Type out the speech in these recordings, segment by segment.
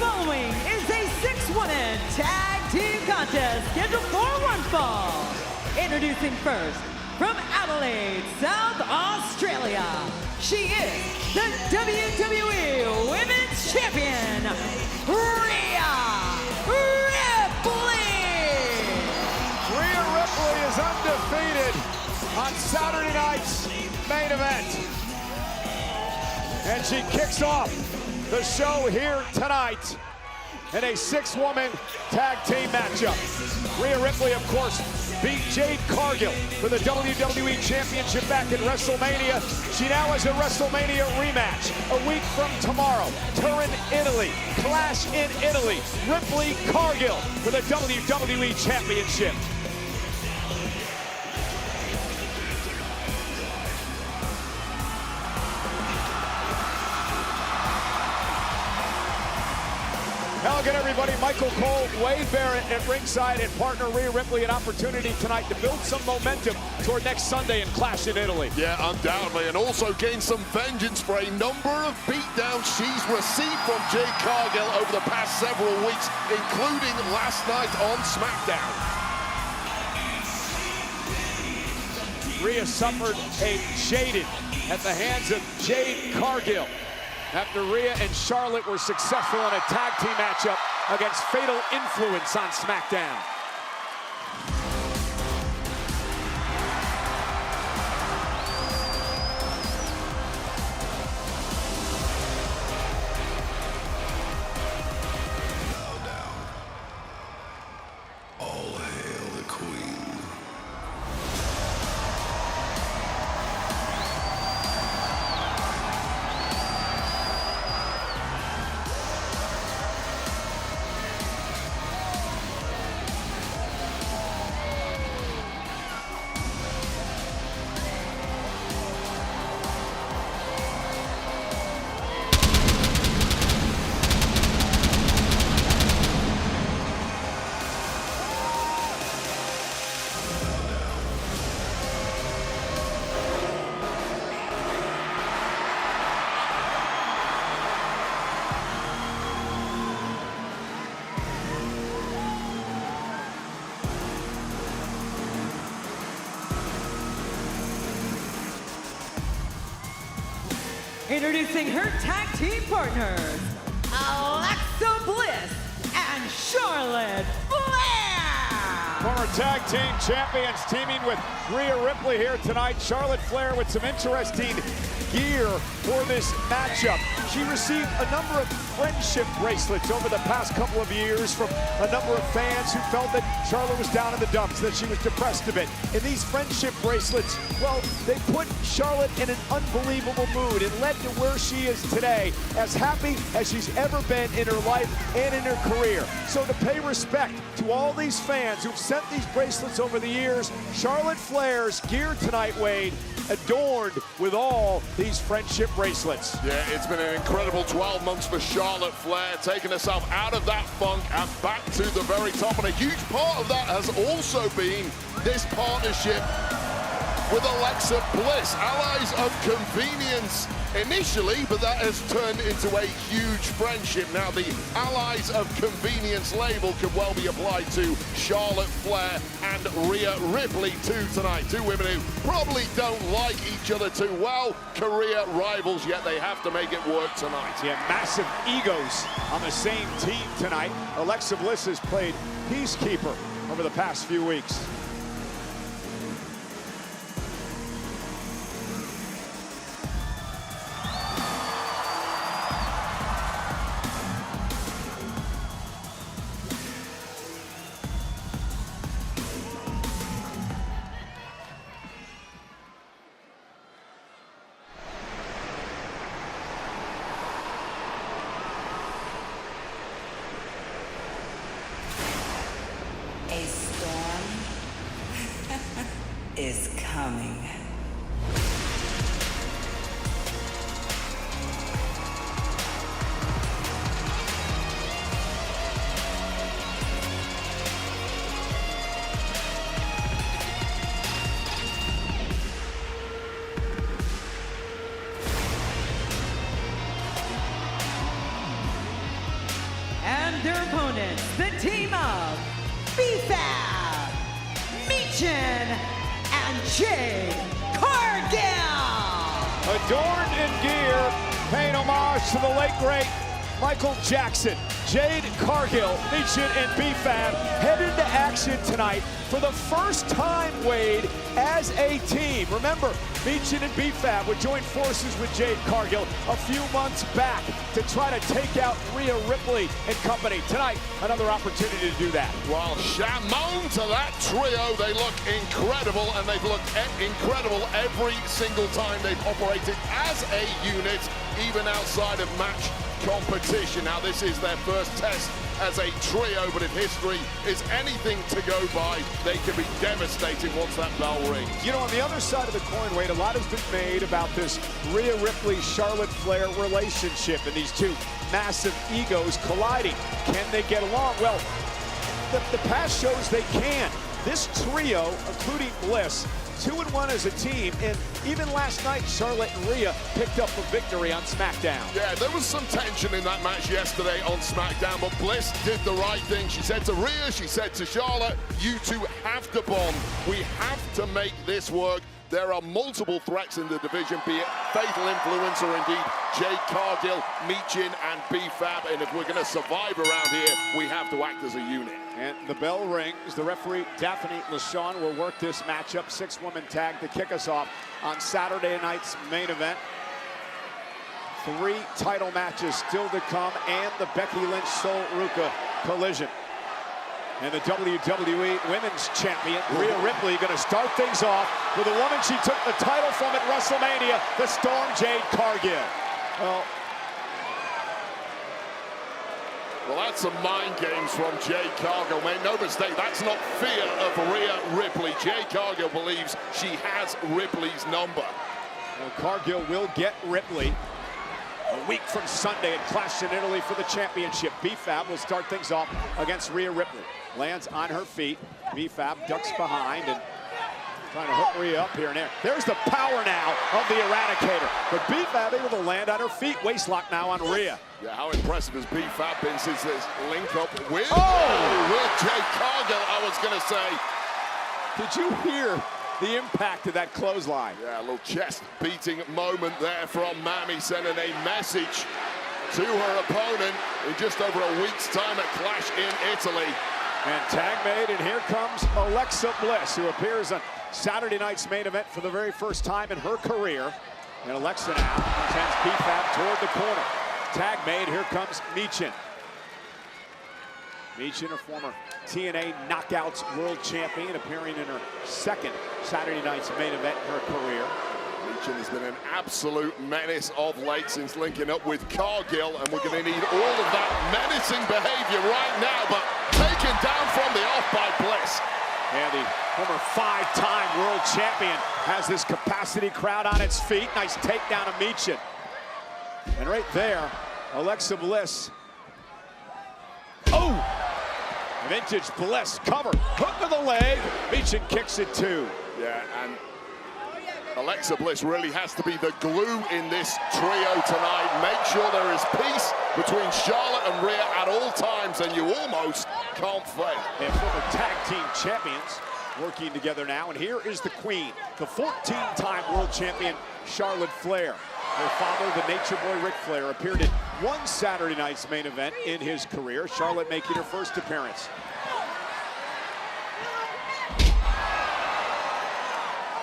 Following is a 6-woman tag team contest scheduled for one fall. Introducing first, from Adelaide, South Australia, she is the WWE Women's Champion, Rhea Ripley. Rhea Ripley is undefeated on Saturday night's main event. And she kicks off the show here tonight in a 6-woman tag team matchup. Rhea Ripley, of course, beat Jade Cargill for the WWE Championship back in WrestleMania. She now has a WrestleMania rematch a week from tomorrow. Turin, Italy. Clash in Italy. Ripley, Cargill for the WWE Championship. Now again, everybody, Michael Cole, Wade Barrett at ringside, and partner Rhea Ripley, an opportunity tonight to build some momentum toward next Sunday and Clash in Italy. Yeah, undoubtedly, and also gain some vengeance for a number of beatdowns she's received from Jade Cargill over the past several weeks, including last night on SmackDown. Rhea suffered a jaded at the hands of Jade Cargill after Rhea and Charlotte were successful in a tag team matchup against Fatal Influence on SmackDown. All hail the Queen. Introducing her tag team partners, Alexa Bliss and Charlotte Flair. Former tag team champions teaming with Rhea Ripley here tonight. Charlotte Flair with some interesting gear for this matchup. She received a number of friendship bracelets over the past couple of years from a number of fans who felt that Charlotte was down in the dumps, that she was depressed a bit. And these friendship bracelets, well, they put Charlotte in an unbelievable mood and led to where she is today, as happy as she's ever been in her life and in her career. So to pay respect to all these fans who've sent these bracelets over the years, Charlotte Flair's gear tonight, Wade, adorned with all these friendship bracelets. Yeah, it's been an incredible 12 months for Charlotte Flair, taking herself out of that funk and back to the very top. And a huge part of that has also been this partnership with Alexa Bliss, allies of convenience initially, but that has turned into a huge friendship. Now the allies of convenience label could well be applied to Charlotte Flair and Rhea Ripley too tonight. Two women who probably don't like each other too well, career rivals, yet they have to make it work tonight. Yeah, massive egos on the same team tonight. Alexa Bliss has played peacekeeper over the past few weeks. is coming. And their opponents, the team of B-Fab, Michin, and Jade Cargill. Adorned in gear, paying homage to the late great Michael Jackson. Jade Cargill, Michin, and B-Fab head into action tonight for the first time, Wade, as a team. Remember, Michin and B-Fab would join forces with Jade Cargill a few months back to try to take out Rhea Ripley and company. Tonight, another opportunity to do that. Well, Shamon to that trio. They look incredible, and they've looked incredible every single time they've operated as a unit, even outside of match competition. Now, this is their first test as a trio, but if history is anything to go by, they can be devastating once that bell rings. You know, on the other side of the coin, Wade, a lot has been made about this Rhea Ripley-Charlotte Flair relationship and these two massive egos colliding. Can they get along? Well, the past shows they can. This trio, including Bliss, 2-1 as a team, and even last night, Charlotte and Rhea picked up a victory on SmackDown. Yeah, there was some tension in that match yesterday on SmackDown, but Bliss did the right thing. She said to Rhea, she said to Charlotte, you two have to bond. We have to make this work. There are multiple threats in the division, be it Fatal Influence or indeed Jade Cargill, Michin, and B-Fab. And if we're going to survive around here, we have to act as a unit. And the bell rings. The referee, Daphne LaShawn, will work this matchup. 6-woman tag to kick us off on Saturday night's main event. 3 title matches still to come, and the Becky Lynch-Sol Ruca collision. And the WWE Women's Champion, Rhea Ripley, going to start things off with a woman she took the title from at WrestleMania, the Storm, Jade Cargill. Well, that's some mind games from Jade Cargill. Make no mistake, that's not fear of Rhea Ripley. Jade Cargill believes she has Ripley's number. Well, Cargill will get Ripley a week from Sunday at Clash in Italy for the championship. B-Fab will start things off against Rhea Ripley. Lands on her feet. B-Fab ducks behind and trying to hook Rhea up here and there. There's the power now of the Eradicator. But B-Fab able to land on her feet. Waistlock now on Rhea. Yeah, how impressive has B-Fab been since this link up with Jade Cargill, I was going to say. Did you hear the impact of that clothesline? Yeah, a little chest beating moment there from Mami, sending a message to her opponent in just over a week's time at Clash in Italy. And tag made, and here comes Alexa Bliss, who appears on Saturday night's main event for the very first time in her career. And Alexa now sends B-Fab toward the corner. Tag made, here comes Michin. Michin, a former TNA Knockouts World Champion, appearing in her second Saturday night's main event in her career. Michin has been an absolute menace of late since linking up with Cargill, and we're going to need all of that menacing behavior right now, but taken down from the off by Bliss. And the former 5-time world champion has this capacity crowd on its feet. Nice takedown of Michin. And right there, Alexa Bliss. Oh! Vintage Bliss cover. Hook to the leg. Michin kicks it too. Yeah, and Alexa Bliss really has to be the glue in this trio tonight. Make sure there is peace between Charlotte and Rhea at all times, and you almost can't fail. And former tag team champions working together now. And here is the queen, the 14-time world champion, Charlotte Flair. Her father, the Nature Boy Ric Flair, appeared in one Saturday night's main event in his career. Charlotte making her first appearance.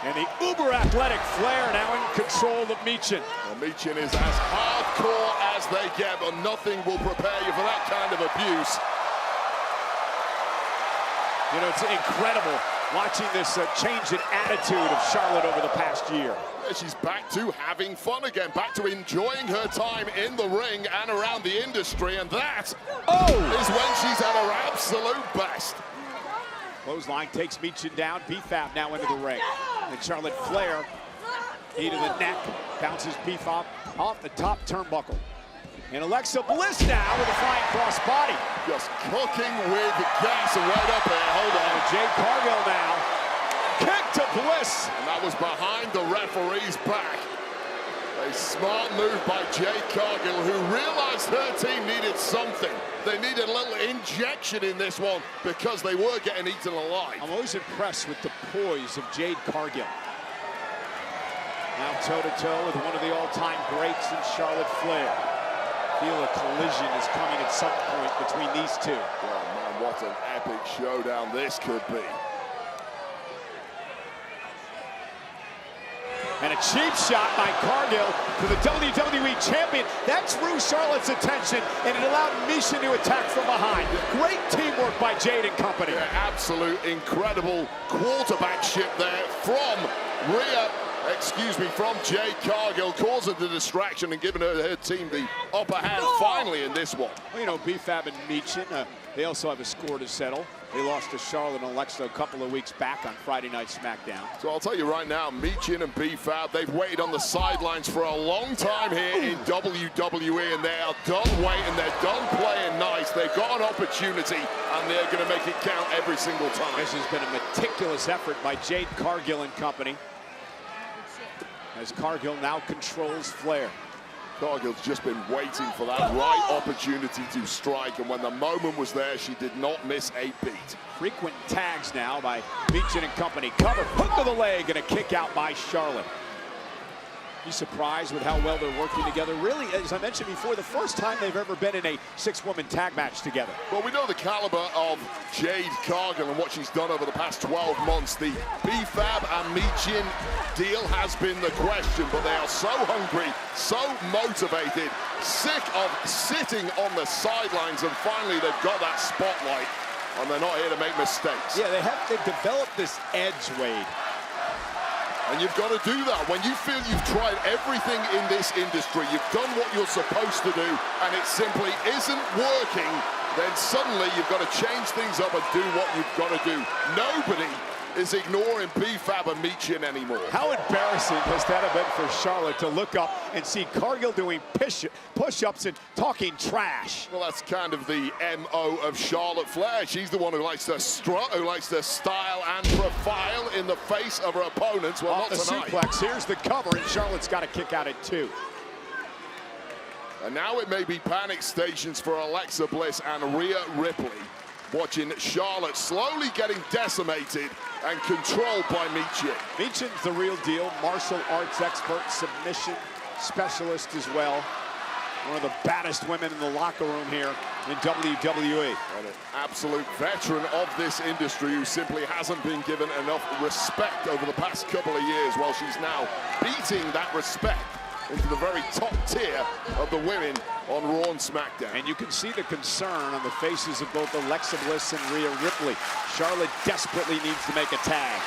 And the uber-athletic Flair now in control of Michin. Well, Michin is as hardcore as they get, but nothing will prepare you for that kind of abuse. You know, it's incredible watching this change in attitude of Charlotte over the past year. She's back to having fun again, back to enjoying her time in the ring and around the industry, and that is when she's at her absolute best. Clothesline takes Michin down. BFAB now into the ring. And Charlotte Flair, knee to the neck, bounces BFAB off the top turnbuckle. And Alexa Bliss now with a flying cross body. Just cooking with gas and right up there. Hold on. Jade Cargill now. Kick to Bliss. And that was behind the referee's back. A smart move by Jade Cargill, who realized her team needed something. They needed a little injection in this one because they were getting eaten alive. I'm always impressed with the poise of Jade Cargill. Now toe-to-toe with one of the all-time greats in Charlotte Flair. Feel a collision is coming at some point between these two. Oh man, what an epic showdown this could be. And a cheap shot by Cargill to the WWE Champion. That drew Charlotte's attention, and it allowed Michin to attack from behind. Great teamwork by Jade and company. Yeah, absolute incredible quarterbackship there from from Jade Cargill, causing the distraction and giving her team the upper hand finally in this one. Well, you know, BFAB and Michin, they also have a score to settle. They lost to Charlotte and Alexa a couple of weeks back on Friday Night SmackDown. So I'll tell you right now, Michin and BFAB, they've waited on the sidelines for a long time here in WWE, and they are done waiting, they're done playing nice. They've got an opportunity, and they're going to make it count every single time. This has been a meticulous effort by Jade Cargill and company, as Cargill now controls Flair. Cargill's just been waiting for that right opportunity to strike, and when the moment was there, she did not miss a beat. Frequent tags now by Michin and company. Cover, hook to the leg, and a kick out by Charlotte. He's surprised with how well they're working together. Really, as I mentioned before, the first time they've ever been in a 6-woman tag match together. Well, we know the caliber of Jade Cargill and what she's done over the past 12 months. The BFAB and Michin deal has been the question, but they are so hungry, so motivated, sick of sitting on the sidelines, and finally they've got that spotlight, and they're not here to make mistakes. Yeah, they've developed this edge, Wade. And you've got to do that. When you feel you've tried everything in this industry, you've done what you're supposed to do, and it simply isn't working, then suddenly you've got to change things up and do what you've got to do. Nobody is ignoring BFAB and Michin anymore. How embarrassing has that have been for Charlotte to look up and see Cargill doing push-ups and talking trash? Well, that's kind of the MO of Charlotte Flair. She's the one who likes to strut, who likes to style and profile in the face of her opponents. Well, Off not the tonight. suplex, here's the cover, and Charlotte's got to kick out at 2. And now it may be panic stations for Alexa Bliss and Rhea Ripley, watching Charlotte slowly getting decimated and controlled by Michin. Michin's the real deal, martial arts expert, submission specialist as well. One of the baddest women in the locker room here in WWE. And an absolute veteran of this industry who simply hasn't been given enough respect over the past couple of years, while she's now beating that respect into the very top tier of the women on Raw and SmackDown. And you can see the concern on the faces of both Alexa Bliss and Rhea Ripley. Charlotte desperately needs to make a tag.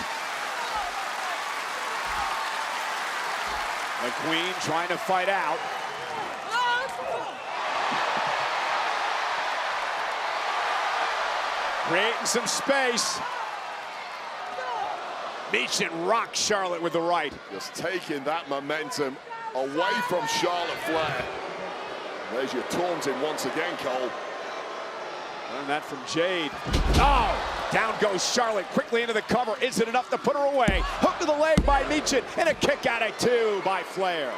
The Queen trying to fight out. Creating some space. Michin rocks Charlotte with the right. Just taking that momentum away from Charlotte Flair. There's your taunting once again, Cole. Learn that from Jade. Oh, down goes Charlotte quickly into the cover. Is it enough to put her away? Hook to the leg by Michin, and a kick out at 2 by Flair.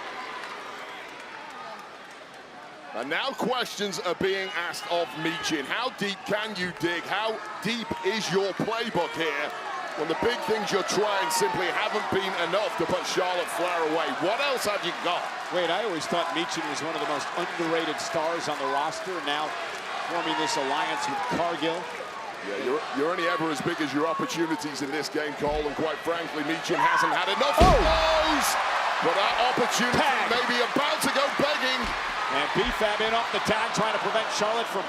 And now questions are being asked of Michin. How deep can you dig? How deep is your playbook here, when the big things you're trying simply haven't been enough to put Charlotte Flair away? What else have you got? Wait, I always thought Michin was one of the most underrated stars on the roster, now forming this alliance with Cargill. Yeah, you're only ever as big as your opportunities in this game, Cole, and quite frankly, Michin hasn't had enough of those. But that opportunity may be about to go begging. And BFAB in off the tag, trying to prevent Charlotte from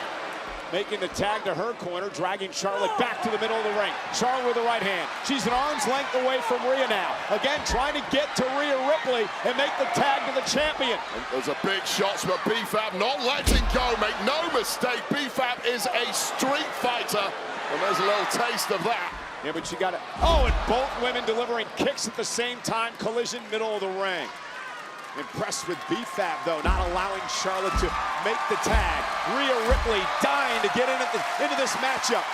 making the tag to her corner, dragging Charlotte back to the middle of the ring. Charlotte with the right hand. She's an arm's length away from Rhea now. Again, trying to get to Rhea Ripley and make the tag to the champion. And there's a big shot, but BFAB not letting go. Make no mistake, BFAB is a street fighter. And There's a little taste of that. Yeah, but you got it. Oh, and both women delivering kicks at the same time. Collision, middle of the ring. Impressed with BFAB, though, not allowing Charlotte to make the tag. Rhea Ripley dying to get into this matchup.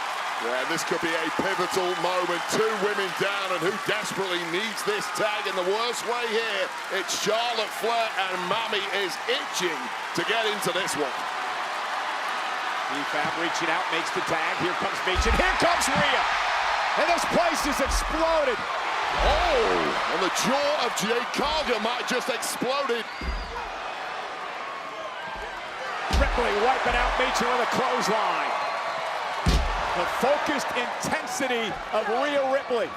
Yeah, this could be a pivotal moment. Two women down, and who desperately needs this tag in the worst way here? It's Charlotte Flair, and Mami is itching to get into this one. BFAB reaching out, makes the tag. Here comes Meechin. Here comes Rhea. And this place has exploded. Oh, and the jaw of Jade Cargill might just exploded. Ripley wiping out Meechin with a clothesline. The focused intensity of Rhea Ripley.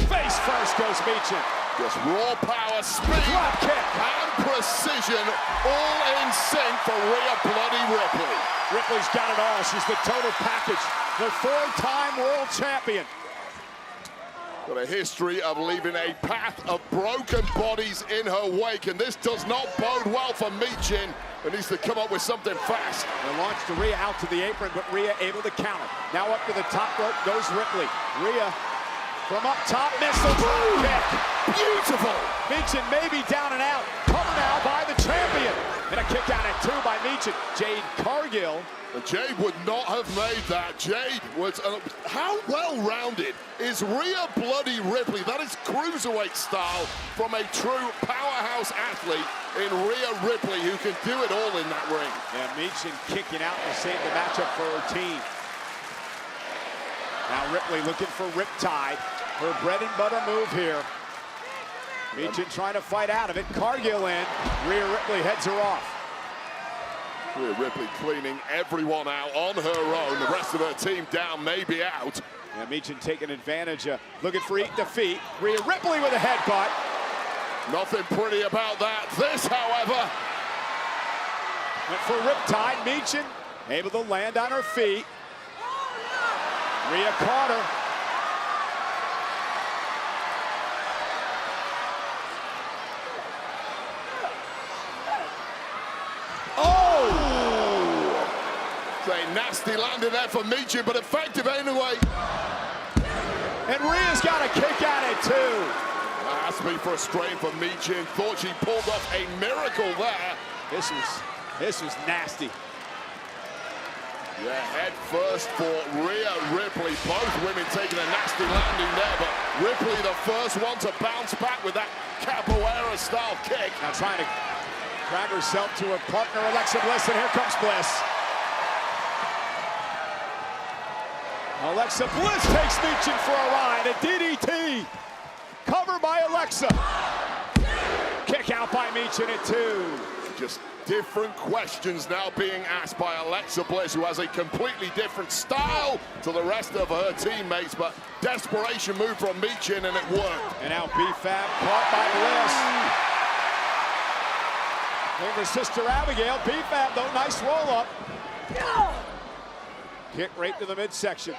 Face first goes Meechin. Just raw power, speed, Drop kick. and precision, all in sync for Rhea Bloody Ripley. Ripley's got it all. She's the total package. The four-time world champion. Got a history of leaving a path of broken bodies in her wake, and this does not bode well for Meechin, who needs to come up with something fast. They launched Rhea out to the apron, but Rhea able to counter. Now up to the top rope goes Ripley. Rhea from up top, missile drop kick. Beautiful. Meechin maybe down and out. Cover now by the champion. And a kick out at two by Meechin. Jade Cargill. And Jade would not have made that. Jade was, how well-rounded is Rhea Bloody Ripley? That is cruiserweight style from a true powerhouse athlete in Rhea Ripley, who can do it all in that ring. Yeah, Meechin kicking out to save the matchup for her team. Now Ripley looking for Riptide. Her bread and butter move here. Meechin trying to fight out of it. Cargill in. Rhea Ripley heads her off. Rhea Ripley cleaning everyone out on her own. The rest of her team down, maybe out. Yeah, Meechin taking advantage, looking for eat defeat. Rhea Ripley with a headbutt. Nothing pretty about that. This, however, went for Riptide. Meechin able to land on her feet. Rhea caught her. a nasty landing there for Meechin, but effective anyway. And Rhea's got a kick at it too. That has to be frustrating for Meechin. Thought she pulled off a miracle there. This was nasty. Yeah, head first for Rhea Ripley. Both women taking a nasty landing there, but Ripley the first one to bounce back with that capoeira-style kick. Now trying to drag herself to her partner, Alexa Bliss, and here comes Bliss. Alexa Bliss takes Meechin for a ride. A DDT. Cover by Alexa. Kick out by Meechin at 2. Just different questions now being asked by Alexa Bliss, who has a completely different style to the rest of her teammates, but desperation move from Meechin, and it worked. And now BFAB caught by Bliss. There's her sister Abigail. BFAB though, nice roll up. Kick right to the midsection.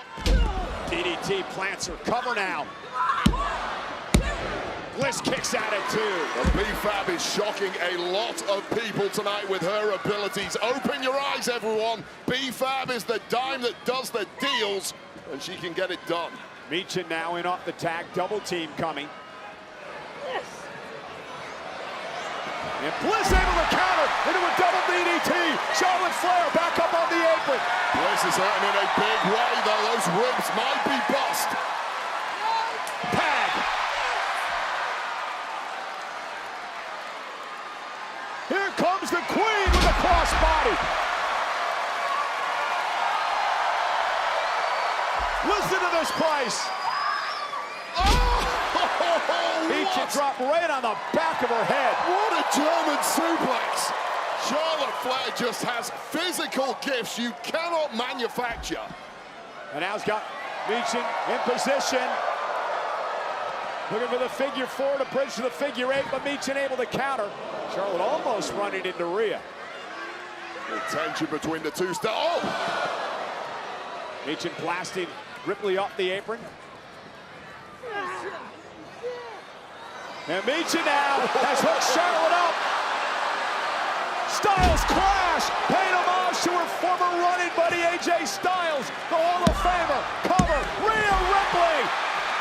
DDT plants her. Cover now. Bliss kicks out at 2. The BFAB is shocking a lot of people tonight with her abilities. Open your eyes, everyone. BFAB is the dime that does the deals, and she can get it done. Meechin now in off the tag. Double team coming. And Bliss able to counter into a double DDT. Charlotte Flair back up on the apron. Bliss is hurting in a big way, though. Those ribs might be bust. Tag. Here comes the Queen with a crossbody. Listen to this place. Meechin dropped right on the back of her head. What a German suplex. Charlotte Flair just has physical gifts you cannot manufacture. And now's got Meechin in position. Looking for the figure 4 to bridge to the figure 8, but Meechin able to counter. Charlotte almost running into Rhea. The tension between the two stars. Oh! Meechin blasting Ripley off the apron. And Meechin now has hooked Charlotte up. Styles clash. splash, paying homage to her former running buddy AJ Styles, the Hall of Famer. Cover, Rhea Ripley.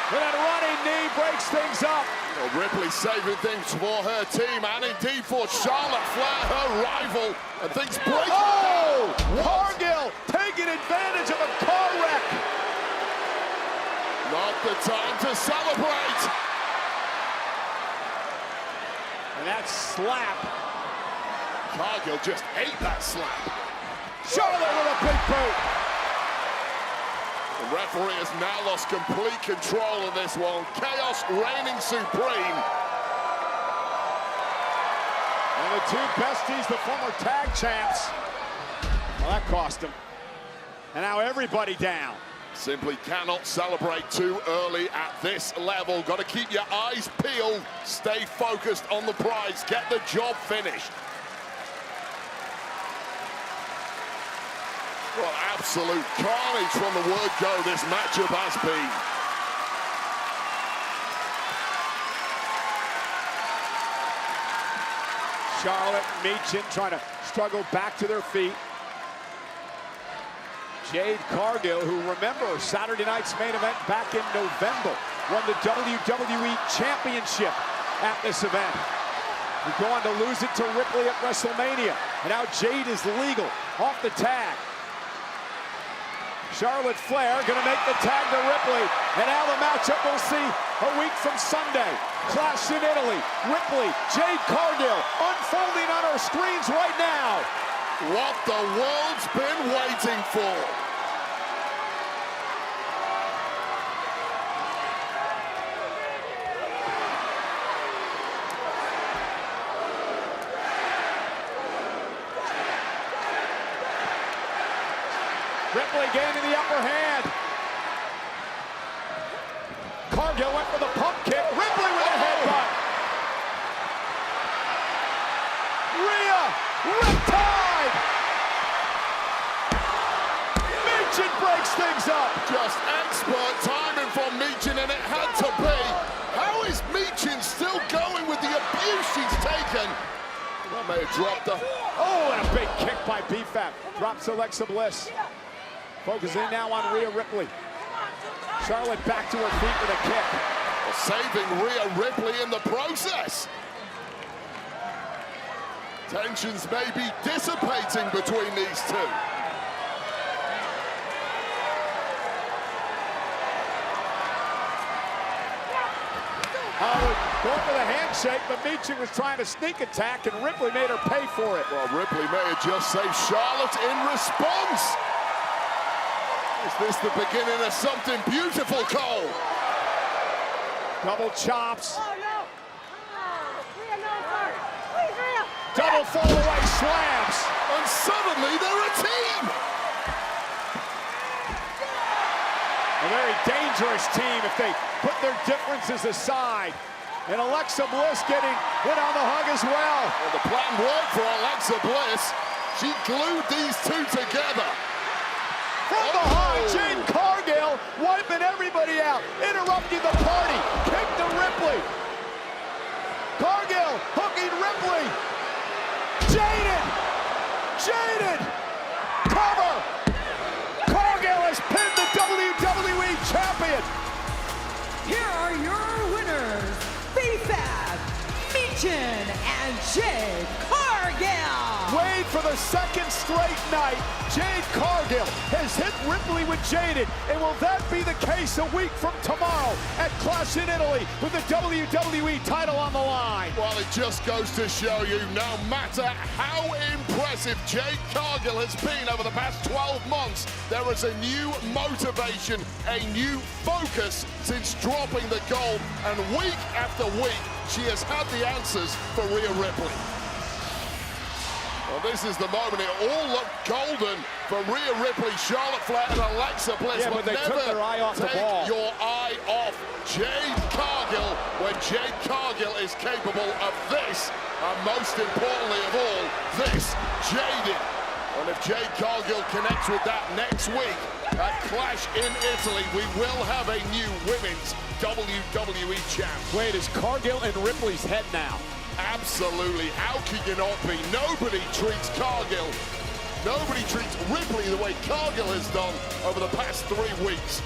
And that running knee breaks things up. Well, Ripley saving things for her team and indeed for Charlotte Flair, her rival. And things break. Oh! Cargill taking advantage of a car wreck. Not the time to celebrate. And that slap. Cargill just ate that slap. Charlotte with a big boot. The referee has now lost complete control of this one. Chaos reigning supreme. And the two besties, the former tag champs. Well, that cost them. And now everybody down. Simply cannot celebrate too early at this level. Got to keep your eyes peeled. Stay focused on the prize. Get the job finished. Well, absolute carnage from the word go this matchup has been. Charlotte and Meechin trying to struggle back to their feet. Jade Cargill, who, remember, Saturday night's main event back in November, won the WWE Championship at this event. Would go on to lose it to Ripley at WrestleMania. And now Jade is legal off the tag. Charlotte Flair gonna make the tag to Ripley. And now the matchup we'll see a week from Sunday. Clash in Italy. Ripley, Jade Cargill unfolding on our screens right now. What the world's been waiting for. Ripley gaining the upper hand. Cargill went for the pump kick. Ripley with a headbutt. Rhea, riptide. Meechin breaks things up. Just expert timing from Meechin, and it had to be. How is Meechin still going with the abuse she's taken? That may have dropped her. Oh, and a big kick by BFAB. Drops Alexa Bliss. Focusing now on Rhea Ripley. Charlotte back to her feet with a kick. Saving Rhea Ripley in the process. Tensions may be dissipating between these two. Going for the handshake, but Meechin was trying to sneak attack, and Ripley made her pay for it. Well, Ripley may have just saved Charlotte in response. Is this the beginning of something beautiful, Cole? Double chops. Oh, no. Rhea, no, sorry. Please, Rhea. Double fall-away slams. And suddenly they're a team. A very dangerous team if they put their differences aside. And Alexa Bliss getting hit on the hug as well. Well, the plan worked for Alexa Bliss. She glued these two together. From behind, Jade Cargill wiping everybody out, interrupting the party. Kick to Ripley. Cargill hooking Ripley. Jaded. Jaded. Cover. Cargill has pinned the WWE Champion. Here are your winners, BFAB, Meechin, and Jade Cargill. Wade for the second straight night. Jade Cargill has hit Ripley with Jaded. And will that be the case a week from tomorrow at Clash in Italy with the WWE title on the line? Well, it just goes to show you, no matter how impressive Jade Cargill has been over the past 12 months, there is a new motivation, a new focus since dropping the gold. And week after week, she has had the answers for Rhea Ripley. Well, this is the moment. It all looked golden for Rhea Ripley, Charlotte Flair, and Alexa Bliss. Yeah, but they never took their eye off the ball. take your eye off Jade Cargill when Jade Cargill is capable of this, and most importantly of all, this, Jaded. And if Jade Cargill connects with that next week at Clash in Italy, we will have a new women's WWE champ. Wade, is Cargill in Ripley's head now? Absolutely. How can you not be? Nobody treats Cargill, nobody treats Ripley the way Cargill has done over the past 3 weeks.